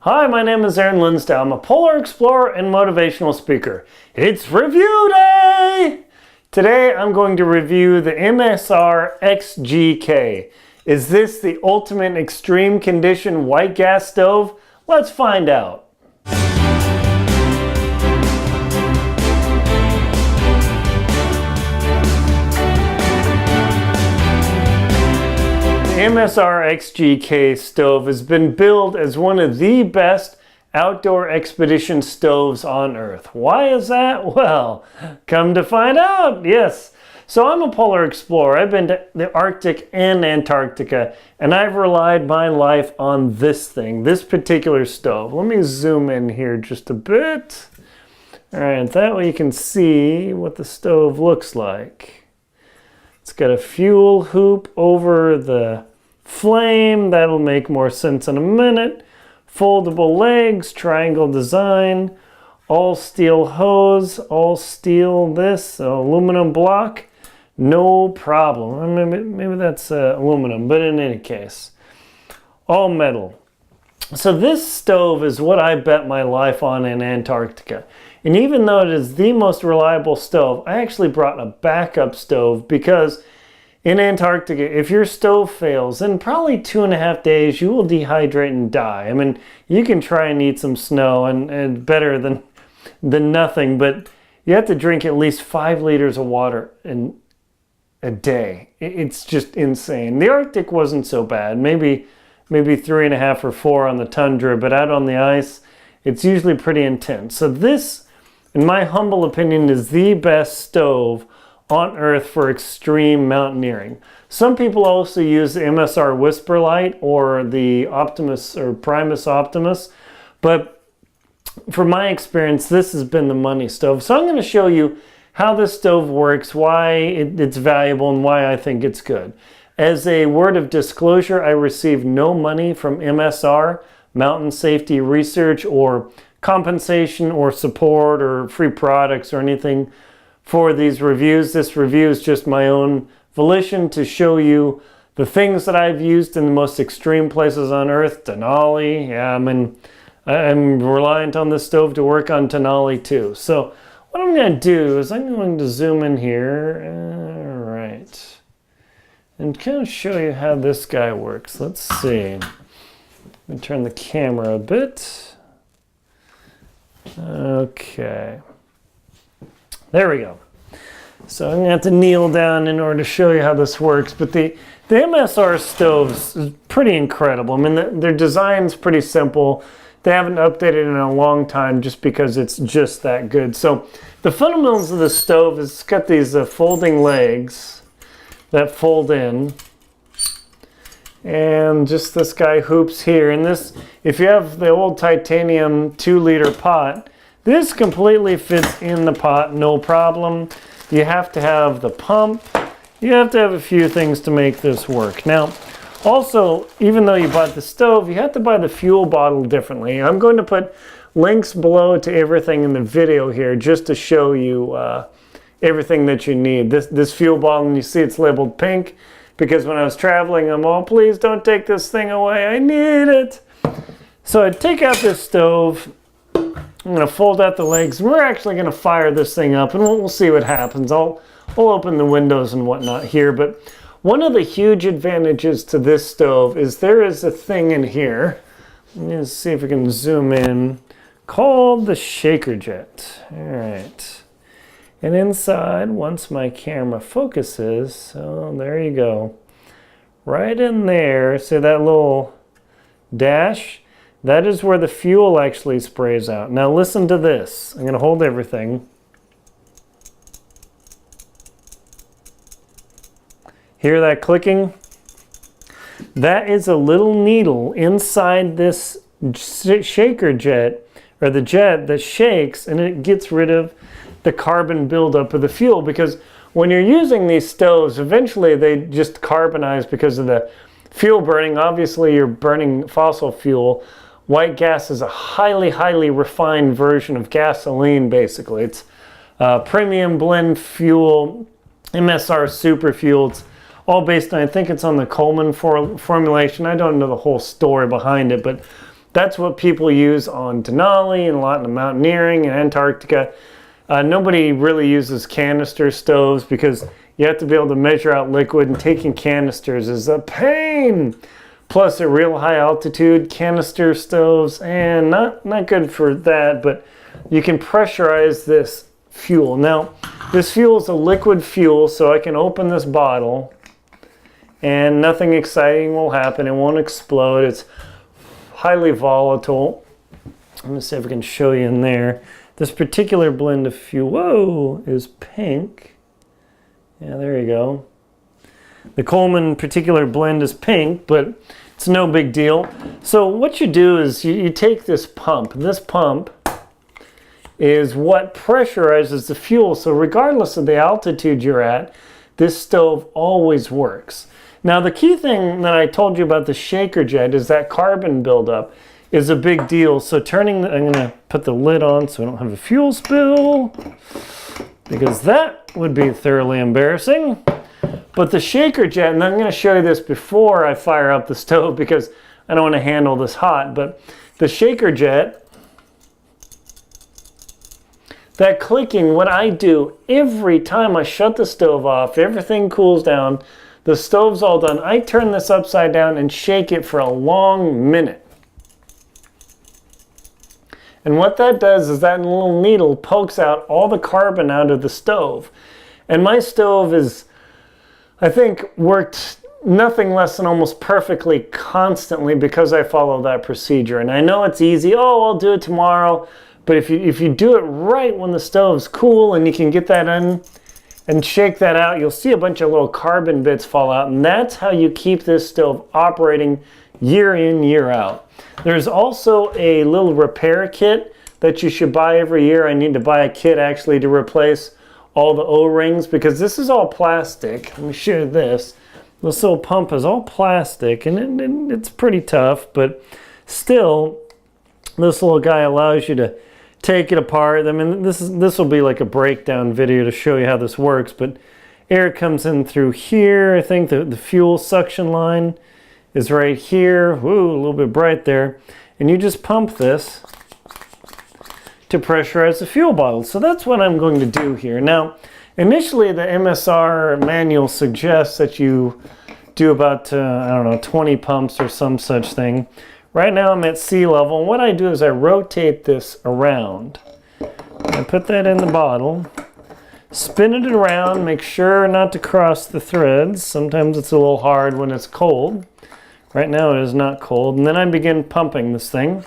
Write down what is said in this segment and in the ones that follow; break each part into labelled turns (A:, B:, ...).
A: Hi, my name is Linsdau. I'm a polar explorer and motivational speaker. It's review day! Today I'm going to review the MSR XGK. Is this the ultimate extreme condition white gas stove? Let's find out. The MSR XGK stove has been billed as one of the best outdoor expedition stoves on Earth. Why is that? Well, come to find out, yes. So I'm a polar explorer. I've been to the Arctic and Antarctica, and I've relied my life on this thing, this particular stove. Let me zoom in here just a bit. All right, that way you can see what the stove looks like. It's got a fuel hoop over the flame. That'll make more sense in a minute. Foldable legs, triangle design, all steel hose, all steel this, aluminum block, no problem. Maybe that's aluminum, but in any case, all metal. So this stove is what I bet my life on in Antarctica. And even though it is the most reliable stove, I actually brought a backup stove because in Antarctica, if your stove fails, in probably 2.5 days, you will dehydrate and die. I mean, you can try and eat some snow and better than nothing, but you have to drink at least 5 liters of water in a day. It's just insane. The Arctic wasn't so bad, maybe 3.5 or 4 on the tundra, but out on the ice, it's usually pretty intense. So this, in my humble opinion, is the best stove on Earth for extreme mountaineering. Some people also use the MSR Whisper Light or the Optimus or Primus Optimus, but for my experience, this has been the money stove. So I'm going to show you how this stove works, why it's valuable, and why I think it's good. As a word of disclosure, I receive no money from MSR, Mountain Safety Research, or compensation or support or free products or anything for these reviews. This review is just my own volition to show you the things that I've used in the most extreme places on Earth. Denali, yeah, I'm reliant on this stove to work on Denali too. So what I'm going to do is I'm going to zoom in here, all right, and kind of show you how this guy works. Let's see. Let me turn the camera a bit. Okay. There we go. So I'm going to have to kneel down in order to show you how this works. But the MSR stoves is pretty incredible. I mean, their design's pretty simple. They haven't updated in a long time just because it's just that good. So the fundamentals of the stove is it's got these folding legs that fold in. And just this guy hoops here. And this, if you have the old titanium 2-liter pot, this completely fits in the pot, no problem. You have to have the pump. You have to have a few things to make this work. Now, also, even though you bought the stove, you have to buy the fuel bottle differently. I'm going to put links below to everything in the video here just to show you everything that you need. This fuel bottle, and you see it's labeled pink because when I was traveling, I'm all, please don't take this thing away. I need it. So I take out this stove. I'm going to fold out the legs, and we're actually going to fire this thing up, and we'll see what happens. I'll open the windows and whatnot here, but one of the huge advantages to this stove is there is a thing in here. Let me see if we can zoom in, called the shaker jet. All right. And inside, once my camera focuses, so there you go. Right in there, see that little dash? That is where the fuel actually sprays out. Now listen to this. I'm going to hold everything. Hear that clicking? That is a little needle inside this shaker jet, or the jet that shakes, and it gets rid of the carbon buildup of the fuel, because when you're using these stoves, eventually they just carbonize because of the fuel burning. Obviously you're burning fossil fuel. White gas is a highly, highly refined version of gasoline, basically. It's premium blend fuel, MSR super fuel. It's all based on, I think it's on the Coleman formulation. I don't know the whole story behind it, but That's what people use on Denali and a lot in mountaineering and Antarctica. Nobody really uses canister stoves because you have to be able to measure out liquid, and taking canisters is a pain. Plus, at real high altitude, canister stoves, and not good for that, but you can pressurize this fuel. Now, this fuel is a liquid fuel, so I can open this bottle and nothing exciting will happen. It won't explode. It's highly volatile. Let me see if I can show you in there. This particular blend of fuel, whoa, is pink. Yeah, there you go. The Coleman particular blend is pink, but it's no big deal. So what you do is you take this pump. This pump is what pressurizes the fuel. So regardless of the altitude you're at, this stove always works. Now the key thing that I told you about the shaker jet is that carbon buildup is a big deal. So I'm gonna put the lid on so I don't have a fuel spill, because that would be thoroughly embarrassing. But the shaker jet, and I'm going to show you this before I fire up the stove because I don't want to handle this hot, but the shaker jet, that clicking, what I do every time I shut the stove off, everything cools down, the stove's all done, I turn this upside down and shake it for a long minute. And what that does is that little needle pokes out all the carbon out of the stove. And my stove is, I think, worked nothing less than almost perfectly constantly because I follow that procedure. And I know it's easy, oh, I'll do it tomorrow. But if you do it right when the stove's cool and you can get that in and shake that out, you'll see a bunch of little carbon bits fall out. And that's how you keep this stove operating year in, year out. There's also a little repair kit that you should buy every year. I need to buy a kit actually to replace all the O-rings because this is all plastic. Let me show you this. This little pump is all plastic and it's pretty tough, but still this little guy allows you to take it apart. I mean, this will be like a breakdown video to show you how this works, but air comes in through here. I think the fuel suction line is right here. Woo, a little bit bright there. And you just pump this to pressurize the fuel bottle. So that's what I'm going to do here. Now, initially the MSR manual suggests that you do about, I don't know, 20 pumps or some such thing. Right now I'm at sea level, and what I do is I rotate this around. I put that in the bottle, spin it around, make sure not to cross the threads. Sometimes it's a little hard when it's cold. Right now it is not cold. And then I begin pumping this thing.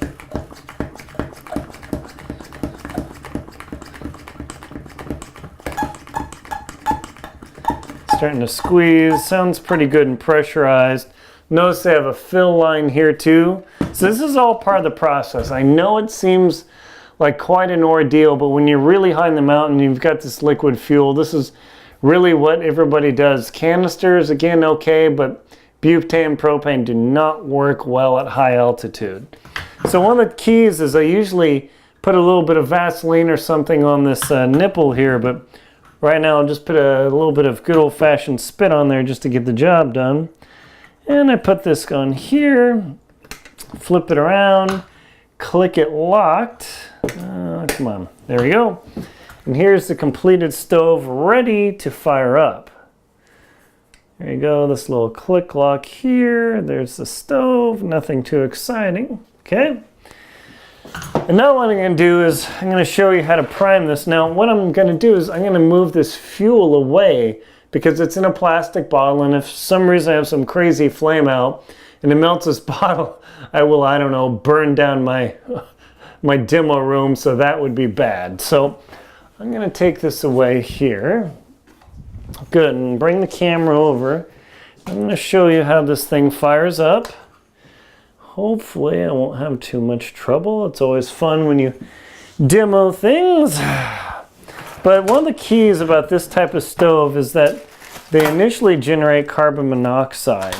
A: Starting to squeeze, sounds pretty good and pressurized. Notice they have a fill line here too. So this is all part of the process. I know it seems like quite an ordeal, but when you're really high in the mountain, you've got this liquid fuel. This is really what everybody does. Canisters, again, okay, but butane and propane do not work well at high altitude. So one of the keys is I usually put a little bit of Vaseline or something on this nipple here, but right now I'll just put a little bit of good old-fashioned spit on there just to get the job done. And I put this on here, flip it around, click it locked. Come on, there we go. And here's the completed stove ready to fire up. There you go, this little click lock here. There's the stove, nothing too exciting, okay? And now what I'm going to do is I'm going to show you how to prime this. Now what I'm going to do is I'm going to move this fuel away because it's in a plastic bottle, and if for some reason I have some crazy flame out and it melts this bottle, I will, I don't know, burn down my demo room, so that would be bad. So I'm going to take this away here. Good, and bring the camera over. I'm going to show you how this thing fires up. Hopefully I won't have too much trouble. It's always fun when you demo things. But one of the keys about this type of stove is that they initially generate carbon monoxide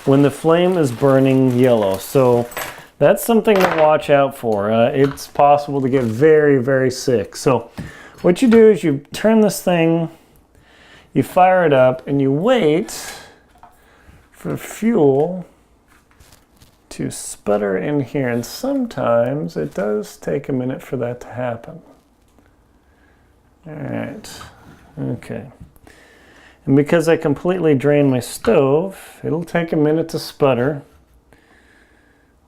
A: when the flame is burning yellow. So that's something to watch out for. It's possible to get very, very sick. So what you do is you turn this thing, you fire it up, and you wait for fuel to sputter in here, and sometimes it does take a minute for that to happen. All right, okay. And because I completely drained my stove, it'll take a minute to sputter,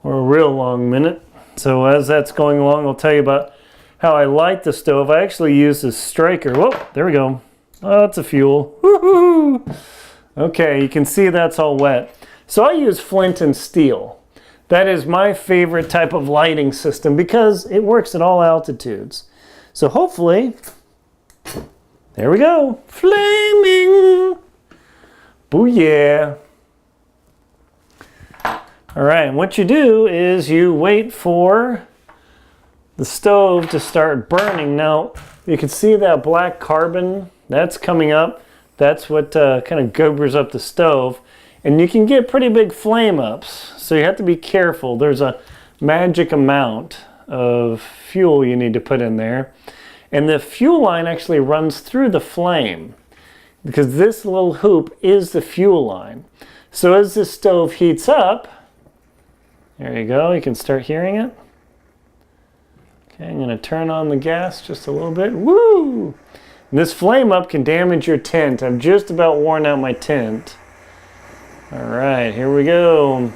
A: or a real long minute. So as that's going along, I'll tell you about how I light the stove. I actually use this striker. Whoa, there we go. Oh, that's a fuel. Woohoo! Okay, you can see that's all wet. So I use flint and steel. That is my favorite type of lighting system because it works at all altitudes. So hopefully, there we go. Flaming! Booyah! All right, and what you do is you wait for the stove to start burning. Now, you can see that black carbon that's coming up. That's what kind of gobbers up the stove. And you can get pretty big flame ups. So you have to be careful. There's a magic amount of fuel you need to put in there. And the fuel line actually runs through the flame because this little hoop is the fuel line. So as this stove heats up, there you go, you can start hearing it. Okay, I'm gonna turn on the gas just a little bit. Woo! And this flame up can damage your tent. I've just about worn out my tent. All right, here we go.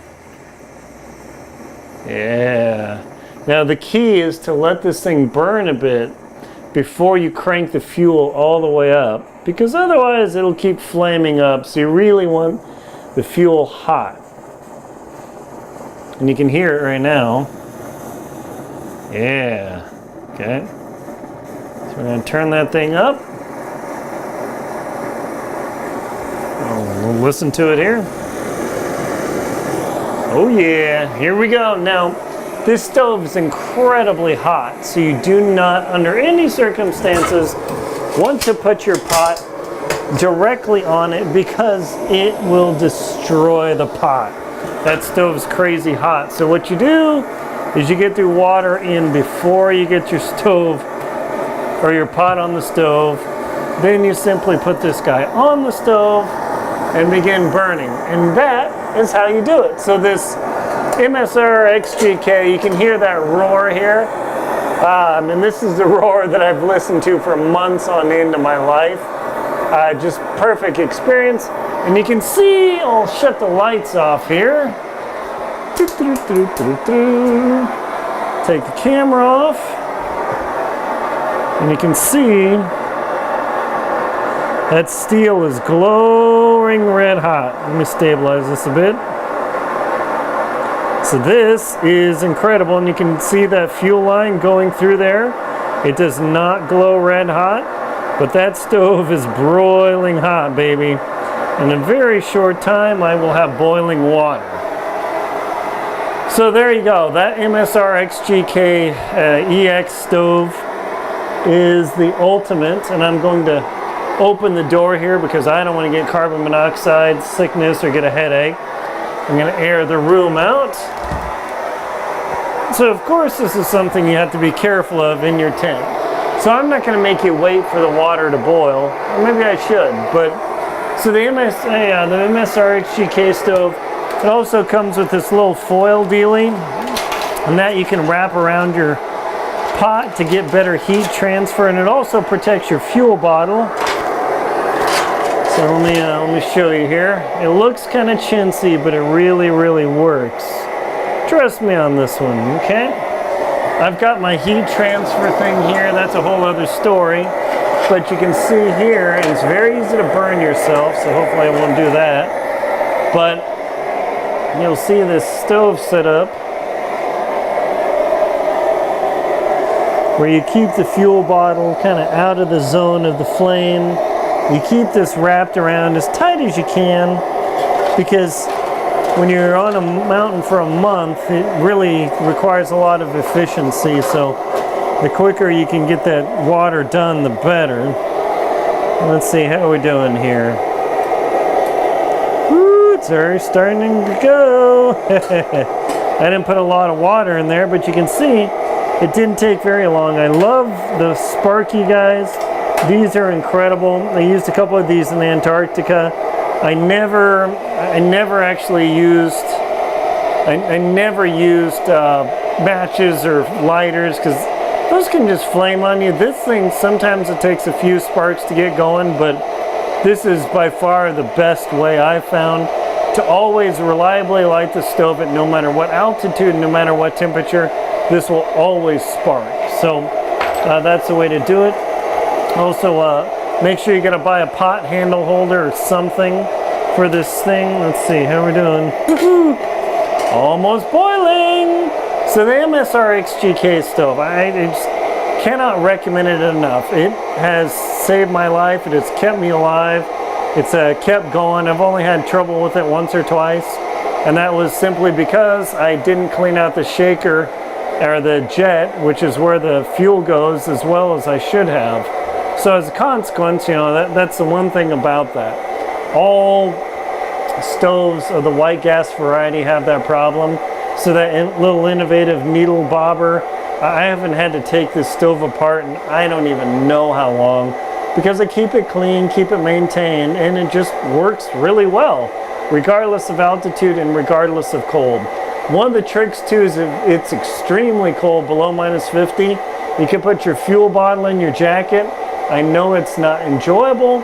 A: Yeah. Now the key is to let this thing burn a bit before you crank the fuel all the way up, because otherwise it'll keep flaming up. So you really want the fuel hot. And you can hear it right now. Yeah. Okay. So we're going to turn that thing up. We'll listen to it here. Oh yeah, here we go. Now, this stove is incredibly hot, so you do not, under any circumstances, want to put your pot directly on it because it will destroy the pot. That stove's crazy hot. So what you do is you get the water in before you get your stove or your pot on the stove. Then you simply put this guy on the stove and begin burning. And that is how you do it. So this MSR XGK, you can hear that roar here. And this is the roar that I've listened to for months on end of my life. Just perfect experience. And you can see, I'll shut the lights off here. Take the camera off. And you can see that steel is glowing red hot. Let me stabilize this a bit. So this is incredible, and you can see that fuel line going through there. It does not glow red hot, but that stove is broiling hot, baby. In a very short time, I will have boiling water. So there you go. That MSR XGK EX stove is the ultimate, and I'm going to open the door here because I don't want to get carbon monoxide sickness or get a headache. I'm going to air the room out. So of course this is something you have to be careful of in your tent. So I'm not going to make you wait for the water to boil, or maybe I should, but so the MSR XGK stove, it also comes with this little foil dealie, and that you can wrap around your pot to get better heat transfer, and it also protects your fuel bottle. So let me show you here. It looks kind of chintzy, but it really works. Trust me on this one, okay? I've got my heat transfer thing here. That's a whole other story. But you can see here, and it's very easy to burn yourself, so hopefully I won't do that. But you'll see this stove set up where you keep the fuel bottle kind of out of the zone of the flame. You keep this wrapped around as tight as you can, because when you're on a mountain for a month, it really requires a lot of efficiency. So the quicker you can get that water done, the better. Let's see, how are we doing here? Woo, it's already starting to go. I didn't put a lot of water in there, but you can see it didn't take very long. I love the Sparky guys. These are incredible. I used a couple of these in Antarctica. I never actually used I never used matches or lighters because those can just flame on you. This thing, sometimes it takes a few sparks to get going, but this is by far the best way I've found to always reliably light the stove at no matter what altitude, no matter what temperature. This will always spark. So that's the way to do it. Also, make sure you gotta buy a pot handle holder or something for this thing. Let's see, how we're doing. Almost boiling. So the MSR XGK stove, I just cannot recommend it enough. It has saved my life. It has kept me alive. It's kept going. I've only had trouble with it once or twice, and that was simply because I didn't clean out the shaker or the jet, which is where the fuel goes, as well as I should have. So as a consequence, you know, that's the one thing about that. All stoves of the white gas variety have that problem. So that little innovative needle bobber, I haven't had to take this stove apart and I don't even know how long, because I keep it clean, keep it maintained, and it just works really well, regardless of altitude and regardless of cold. One of the tricks too is if it's extremely cold, below -50, you can put your fuel bottle in your jacket. I know it's not enjoyable,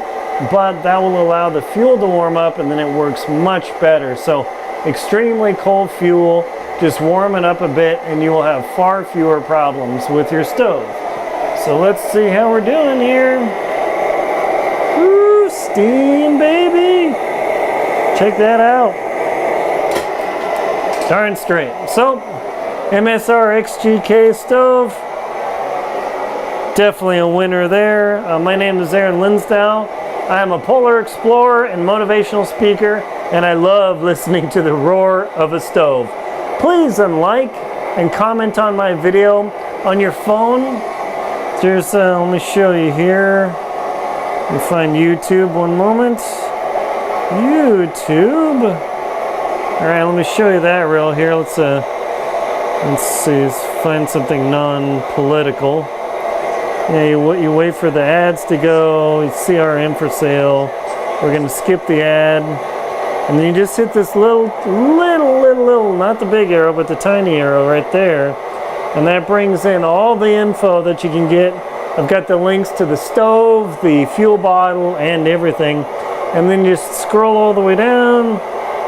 A: but that will allow the fuel to warm up and then it works much better. So extremely cold fuel, just warm it up a bit and you will have far fewer problems with your stove. So let's see how we're doing here. Woo, steam baby. Check that out. Darn straight. So, MSR XGK stove. Definitely a winner there. My name is Linsdau. I am a polar explorer and motivational speaker, and I love listening to the roar of a stove. Please like and comment on my video on your phone. There's, let me show you here. Let me find YouTube one moment. YouTube. All right, let me show you that reel here. Let's see, let's find something non-political. Yeah, you wait for the ads to go. You see CRM for sale. We're gonna skip the ad, and then you just hit this little, not the big arrow, but the tiny arrow right there, and that brings in all the info that you can get. I've got the links to the stove, the fuel bottle, and everything, and then just scroll all the way down,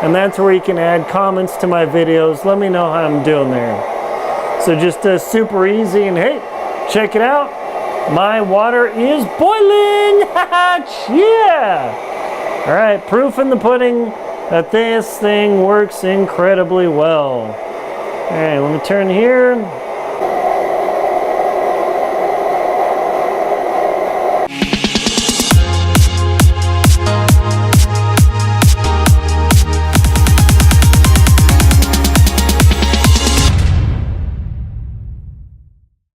A: and that's where you can add comments to my videos. Let me know how I'm doing there. So just super easy, and hey, check it out. My water is boiling! Yeah! All right, proof in the pudding that this thing works incredibly well. All right, let me turn here.